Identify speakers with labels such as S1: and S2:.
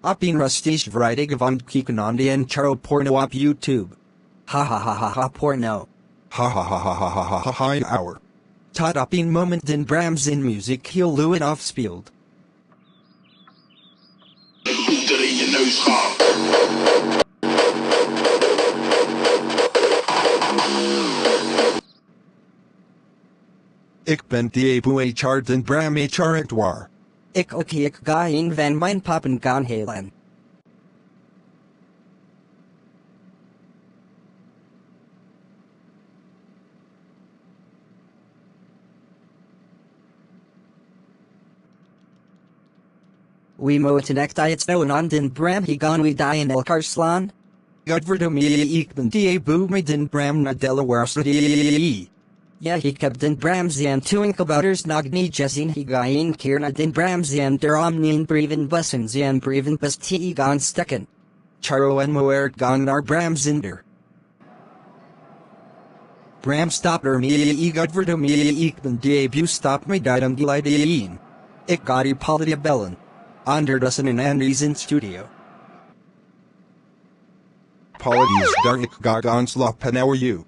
S1: Op in rustig vrijdag van kijken aan de intro porno op YouTube. Ha ha ha ha ha porno.
S2: Ha ha ha ha ha ha ha ha ha hour.
S1: Tot op een moment den Bram zijn muziek heel luid afspeelt.
S3: Er in je neus gaat.
S2: Ik ben die HR den Bram HR het waar.
S1: Ik ga een van mijn poppen gaan halen. We moeten echt iets doen aan den Bram, he gaan we die in elkaar slaan. Godverdomme, ik ben die boe met den Bram naar Delaware City. Ja, ik heb den Bram zijn toenkabouters nog niet gezien, he ga een keer naar den Bram zijn omnien brieven pas die gaan stekken. Charlo en Moert gaan naar Bram zinder. Bram stop me, godverdomme, ik ben die boe stop me die om geleiden. Ik ga die politie bellen. Ondertussen in Andy's in studio.
S2: Apologies daar ik ga gaan slapen, how are you?